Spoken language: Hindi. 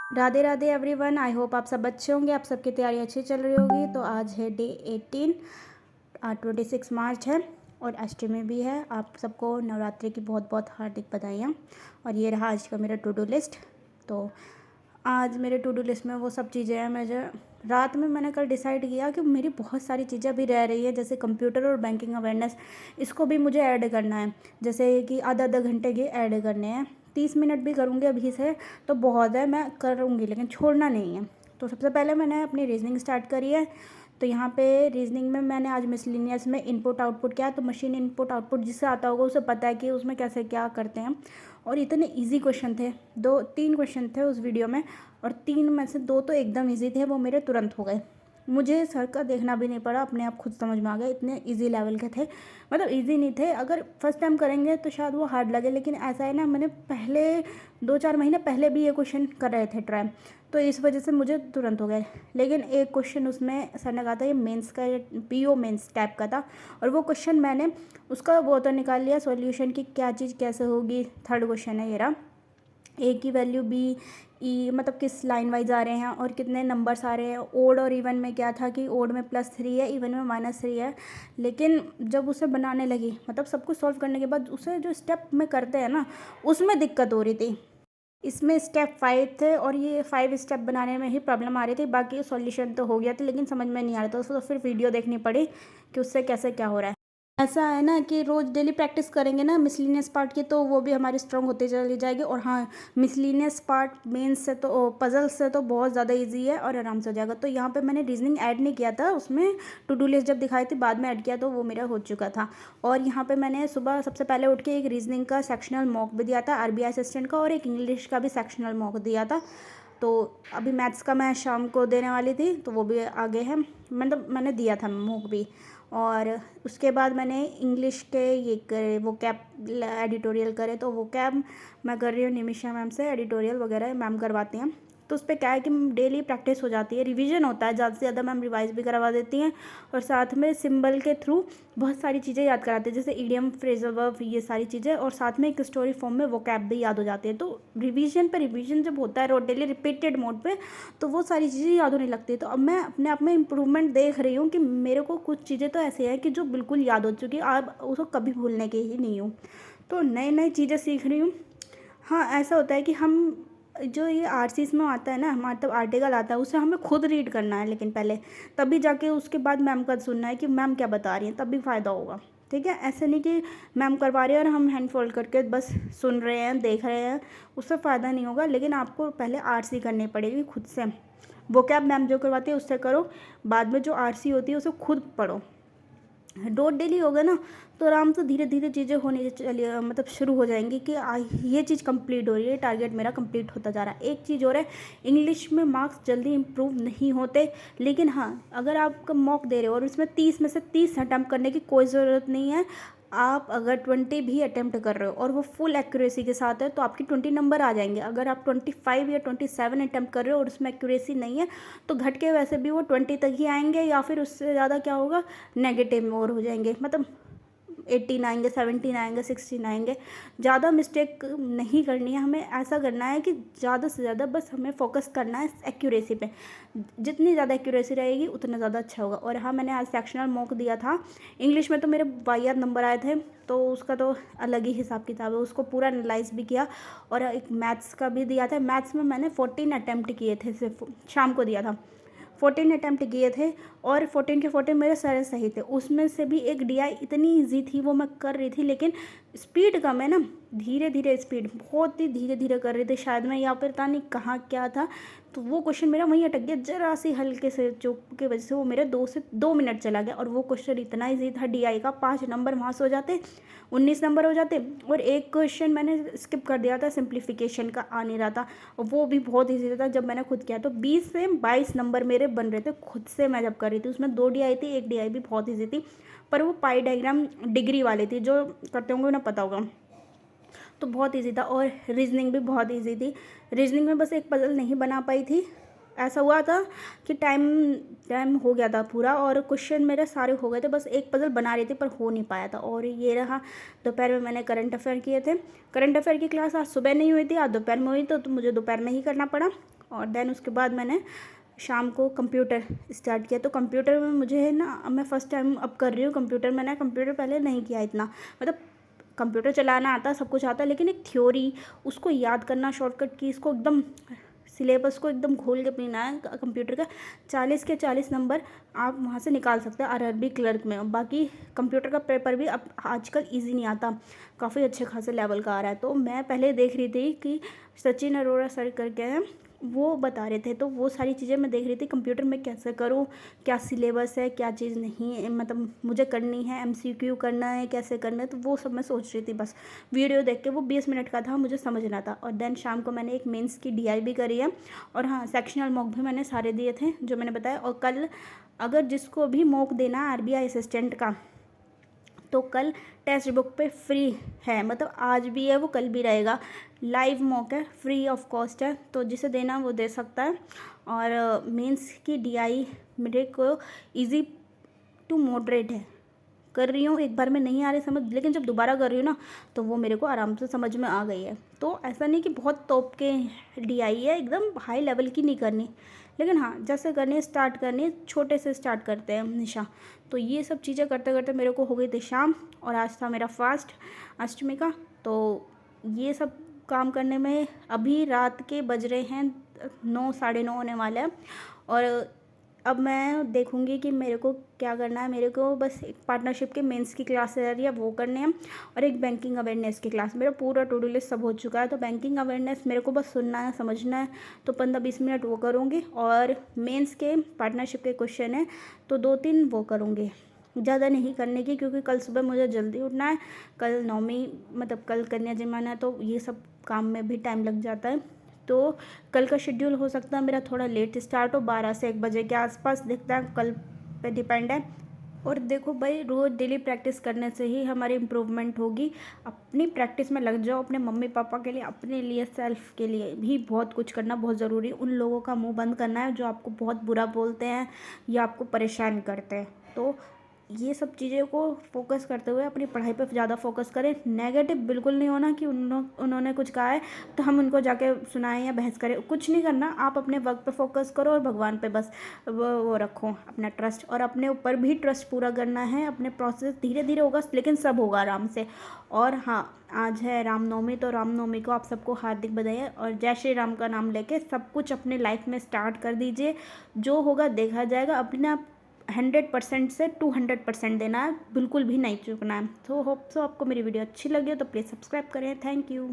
Radhe Radhe everyone. I hope आप सब अच्छे होंगे, आप सबकी तैयारी अच्छी चल रही होगी। तो आज है डे 18, 26 मार्च है और अष्टमी भी है। आप सबको नवरात्रि की बहुत बहुत हार्दिक बधाइयाँ। और ये रहा आज का मेरा टू डू लिस्ट। तो आज मेरे टू डू लिस्ट में वो सब चीज़ें हैं मैं जो रात में मैंने कल डिसाइड किया कि मेरी बहुत सारी चीज़ें अभी रह रही है, जैसे कंप्यूटर और बैंकिंग अवेयरनेस, इसको भी मुझे ऐड करना है। जैसे कि आधा आधा घंटे के ऐड करने हैं, 30 मिनट भी करूँगी अभी से तो बहुत है, मैं करूँगी लेकिन छोड़ना नहीं है। तो सबसे पहले मैंने अपनी रीजनिंग स्टार्ट करी है। तो यहाँ पे रीजनिंग में मैंने आज मिसलिनियस में इनपुट आउटपुट क्या है, तो मशीन इनपुट आउटपुट जिससे आता होगा उसे पता है कि उसमें कैसे क्या करते हैं। और इतने इजी क्वेश्चन थे, 2-3 क्वेश्चन थे उस वीडियो में और 3 में से 2 तो एकदम इजी थे, वो मेरे तुरंत हो गए। मुझे सर का देखना भी नहीं पड़ा, अपने आप खुद समझ में आ गया, इतने इजी लेवल के थे। मतलब इजी नहीं थे, अगर फर्स्ट टाइम करेंगे तो शायद वो हार्ड लगे, लेकिन ऐसा है ना, मैंने पहले 2-4 महीने पहले भी ये क्वेश्चन कर रहे थे ट्राई, तो इस वजह से मुझे तुरंत हो गए। लेकिन एक क्वेश्चन उसमें सर ने कहा था ये मेंस का, पीओ मेंस टाइप का था, और वो क्वेश्चन मैंने उसका वो तो निकाल लिया सॉल्यूशन की क्या चीज़ कैसे होगी। थर्ड क्वेश्चन है ये रहा, ए की वैल्यू बी ई मतलब किस लाइन वाइज आ रहे हैं और कितने नंबर्स आ रहे हैं। ओड और इवन में क्या था कि ओड में +3 है, इवन में -3 है। लेकिन जब उसे बनाने लगी, मतलब सब कुछ सॉल्व करने के बाद उसे जो स्टेप में करते हैं ना, उसमें दिक्कत हो रही थी। इसमें स्टेप 5 थे और ये 5 स्टेप बनाने में ही प्रॉब्लम आ रही थी, बाकी सॉल्यूशन तो हो गया था लेकिन समझ में नहीं आ रहा था, उसको तो फिर वीडियो देखनी पड़ी कि उससे कैसे क्या हो रहा है। ऐसा है ना कि रोज़ डेली प्रैक्टिस करेंगे ना मिसलिनियस पार्ट की, तो वो भी हमारी स्ट्रांग होती चली जाएगी। और हाँ, मिसलिनियस पार्ट मेंस से तो पजल्स से तो बहुत ज़्यादा इजी है और आराम से हो जाएगा। तो यहाँ पे मैंने रीजनिंग ऐड नहीं किया था, उसमें टू डू लिस्ट जब दिखाई थी बाद में ऐड किया तो वो मेरा हो चुका था। और यहाँ पे मैंने सुबह सबसे पहले उठ के एक रीजनिंग का सेक्शनल मॉक भी दिया था आरबीआई असिस्टेंट का, और एक इंग्लिश का भी सेक्शनल मॉक दिया था। तो अभी मैथ्स का मैं शाम को देने वाली थी, तो वो भी आगे है, मतलब मैंने दिया था मॉक भी। और उसके बाद मैंने इंग्लिश के ये करे वो कैब एडिटोरियल करे, तो वो कैब मैं कर रही हूँ निमिषा मैम से, एडिटोरियल वगैरह मैम करवाती हैं। तो उस पर क्या है कि डेली प्रैक्टिस हो जाती है, रिवीजन होता है, ज़्यादा से ज़्यादा मैम रिवाइज भी करवा देती हैं और साथ में सिंबल के थ्रू बहुत सारी चीज़ें याद कराते हैं, जैसे ईडियम, फ्रेजल वर्ब, ये सारी चीज़ें, और साथ में एक स्टोरी फॉर्म में वो कैब भी याद हो जाती है। तो रिवीजन पे रिवीजन जब होता है डेली रिपीटेड मोड पे, तो वो सारी चीज़ें याद होने लगती है। तो अब मैं अपने आप में इम्प्रूवमेंट देख रही हूँ कि मेरे को कुछ चीज़ें तो ऐसे हैं कि जो बिल्कुल याद हो चुकी है, अब उसको कभी भूलने के ही नहीं हूँ। तो नई नई चीज़ें सीख रही हूँ। हाँ, ऐसा होता है कि हम जो ये आरसीएस में आता है ना, मतलब आर्टिकल आता है, उसे हमें खुद रीड करना है, लेकिन पहले तभी जाके उसके बाद मैम का सुनना है कि मैम क्या बता रही हैं, तब भी फ़ायदा होगा। ठीक है, ऐसे नहीं कि मैम करवा रही है और हम हैंड फोल्ड करके बस सुन रहे हैं, देख रहे हैं, उससे फ़ायदा नहीं होगा। लेकिन आपको पहले आरसी करनी पड़ेगी खुद से। वो क्या मैम जो करवाती है उससे करो, बाद में जो आरसी होती है उसे खुद पढ़ो। डोट डेली होगा ना, तो आराम से धीरे धीरे चीज़ें होनी चलिए, मतलब शुरू हो जाएंगी कि ये चीज़ कंप्लीट हो रही है, टारगेट मेरा कंप्लीट होता जा रहा है। एक चीज़ और है, इंग्लिश में मार्क्स जल्दी इंप्रूव नहीं होते, लेकिन हाँ, अगर आप मॉक दे रहे हो और उसमें 30 में से 30 अटैम्प्ट करने की कोई ज़रूरत नहीं है। आप अगर 20 भी अटैम्प्ट कर रहे हो और वो फुल एक्यूरेसी के साथ है तो आपकी 20 नंबर आ जाएंगे। अगर आप 25 या 27 अटैम्प्ट कर रहे हो और उसमें एक्यूरेसी नहीं है, तो घट के वैसे भी वो 20 तक ही आएंगे, या फिर उससे ज़्यादा क्या होगा, नेगेटिव में और हो जाएंगे, मतलब 18 आएंगे, 17 आएंगे, 16 आएंगे। ज़्यादा मिस्टेक नहीं करनी है, हमें ऐसा करना है कि ज़्यादा से ज़्यादा बस हमें फोकस करना है एक्यूरेसी पे। जितनी ज़्यादा एक्यूरेसी रहेगी उतना ज़्यादा अच्छा होगा। और हाँ, मैंने आज सेक्शनल मॉक दिया था। इंग्लिश में तो मेरे वाहियात नंबर आए थे, तो उसका तो अलग ही हिसाब किताब है, उसको पूरा एनालाइज भी किया। और एक मैथ्स का भी दिया था, मैथ्स में मैंने 14 अटैम्प्ट किए थे, सिर्फ शाम को दिया था। 14 अटैम्प्ट किए थे और 14 के 14 मेरे सारे सही थे। उसमें से भी एक डीआई इतनी ईजी थी, वो मैं कर रही थी, लेकिन स्पीड कम है ना, धीरे धीरे स्पीड, बहुत ही धीरे धीरे कर रही थी शायद मैं, या फिर पता नहीं कहाँ क्या था। तो वो क्वेश्चन मेरा वहीं अटक गया, जरा सी हल्के से चूक की वजह से वो मेरे 2 मिनट चला गया। और वो क्वेश्चन इतना ईजी था डीआई का, 5 नंबर वहाँ से हो जाते, 19 नंबर हो जाते। और एक क्वेश्चन मैंने स्किप कर दिया था, सिंप्लीफिकेशन का आ नहीं रहा था, और वो भी बहुत ईजी था। जब मैंने खुद किया तो 20 से 22 नंबर मेरे बन रहे थे खुद से, मैं जब कर रही थी। उसमें 2 डीआई थी, एक डीआई भी बहुत ईजी थी, पर वो पाई डायग्राम डिग्री वाली थी, जो करते होंगे उन्हें पता होगा। तो बहुत ईजी था। और रीजनिंग भी बहुत ईजी थी। रीजनिंग में बस एक पजल नहीं बना पाई थी, ऐसा हुआ था कि टाइम हो गया था पूरा और क्वेश्चन मेरे सारे हो गए थे, बस एक पज़ल बना रही थी पर हो नहीं पाया था। और ये रहा दोपहर में मैंने करंट अफेयर किए थे। करंट अफेयर की क्लास आज सुबह नहीं हुई थी, आज दोपहर में हुई, तो मुझे दोपहर में ही करना पड़ा। और देन उसके बाद मैंने शाम को कंप्यूटर स्टार्ट किया। तो कंप्यूटर में मुझे है ना, मैं फ़र्स्ट टाइम अब कर रही हूँ कंप्यूटर। मैंने कंप्यूटर पहले नहीं किया इतना, मतलब कंप्यूटर चलाना आता, सब कुछ आता, लेकिन एक थ्योरी उसको याद करना, शॉर्टकट की इसको एकदम सिलेबस को एकदम घोल के पीना है। कंप्यूटर का 40 के 40 नंबर आप वहाँ से निकाल सकते हैं आरआरबी क्लर्क में। बाकी कंप्यूटर का पेपर भी अब आजकल इजी नहीं आता, काफ़ी अच्छे खासे लेवल का आ रहा है। तो मैं पहले देख रही थी कि सचिन अरोड़ा सर करके हैं, वो बता रहे थे, तो वो सारी चीज़ें मैं देख रही थी कंप्यूटर में कैसे करूँ, क्या सिलेबस है, क्या चीज़ नहीं मतलब मुझे करनी है, एमसीक्यू करना है, कैसे करना है, तो वो सब मैं सोच रही थी। बस वीडियो देख के, वो 20 मिनट का था, मुझे समझना था। और देन शाम को मैंने एक मेंस की डीआई भी करी है, और हाँ सेक्शनल मॉक भी मैंने सारे दिए थे जो मैंने बताया। और कल अगर जिसको भी मॉक देना है आरबीआई असिस्टेंट का, तो कल टेक्स्ट बुक पे फ्री है, मतलब आज भी है वो, कल भी रहेगा। लाइव मॉक है, फ्री ऑफ कॉस्ट है, तो जिसे देना वो दे सकता है। और मेंस की डीआई मेरे को इजी टू मॉडरेट है, कर रही हूँ, एक बार में नहीं आ रही समझ, लेकिन जब दोबारा कर रही हूँ ना तो वो मेरे को आराम से समझ में आ गई है। तो ऐसा नहीं कि बहुत टॉप के डीआई है, एकदम हाई लेवल की नहीं करनी, लेकिन हाँ जैसे करनी है, स्टार्ट करनी है, छोटे से स्टार्ट करते हैं हमेशा। तो ये सब चीज़ें करते करते मेरे को हो गई थी शाम, और आज था मेरा फास्ट अष्टमी का। तो ये सब काम करने में अभी रात के बज रहे हैं 9 साढ़े 9 होने वाले हैं। और अब मैं देखूंगी कि मेरे को क्या करना है। मेरे को बस एक पार्टनरशिप के मेंस की क्लास है या वो करने हैं, और एक बैंकिंग अवेयरनेस की क्लास। मेरा पूरा टू डू लिस्ट सब हो चुका है। तो बैंकिंग अवेयरनेस मेरे को बस सुनना है, समझना है, तो 15-20 मिनट वो करूँगी। और मेंस के पार्टनरशिप के क्वेश्चन है तो 2-3 वो करूँगी, ज़्यादा नहीं करने की, क्योंकि कल सुबह मुझे जल्दी उठना है। कल नौमी मतलब कल कन्या जमाना है, तो ये सब काम में भी टाइम लग जाता है। तो कल का शेड्यूल हो सकता है मेरा थोड़ा लेट स्टार्ट हो, 12 से 1 बजे के आसपास, दिखता है, कल पे डिपेंड है। और देखो भाई, रोज़ डेली प्रैक्टिस करने से ही हमारी इम्प्रूवमेंट होगी। अपनी प्रैक्टिस में लग जाओ, अपने मम्मी पापा के लिए, अपने लिए, सेल्फ के लिए भी बहुत कुछ करना बहुत ज़रूरी है। उन लोगों का मुंह बंद करना है जो आपको बहुत बुरा बोलते हैं या आपको परेशान करते हैं। तो ये सब चीज़ों को फोकस करते हुए अपनी पढ़ाई पर ज़्यादा फोकस करें। नेगेटिव बिल्कुल नहीं होना कि उन्होंने कुछ कहा है तो हम उनको जाके सुनाएं या बहस करें, कुछ नहीं करना। आप अपने वर्क पे फोकस करो और भगवान पे बस वो रखो अपना ट्रस्ट, और अपने ऊपर भी ट्रस्ट पूरा करना है। अपने प्रोसेस धीरे धीरे होगा, लेकिन सब होगा आराम से। और हाँ, आज है रामनवमी, तो रामनवमी को आप सबको हार्दिक बधाई, और जय श्री राम का नाम लेके सब कुछ अपने लाइफ में स्टार्ट कर दीजिए। जो होगा देखा जाएगा। अपने आप 100% से 200% देना है, बिल्कुल भी नहीं चूकना है। तो होप सो आपको मेरी वीडियो अच्छी लगी हो तो प्लीज़ सब्सक्राइब करें। Thank you.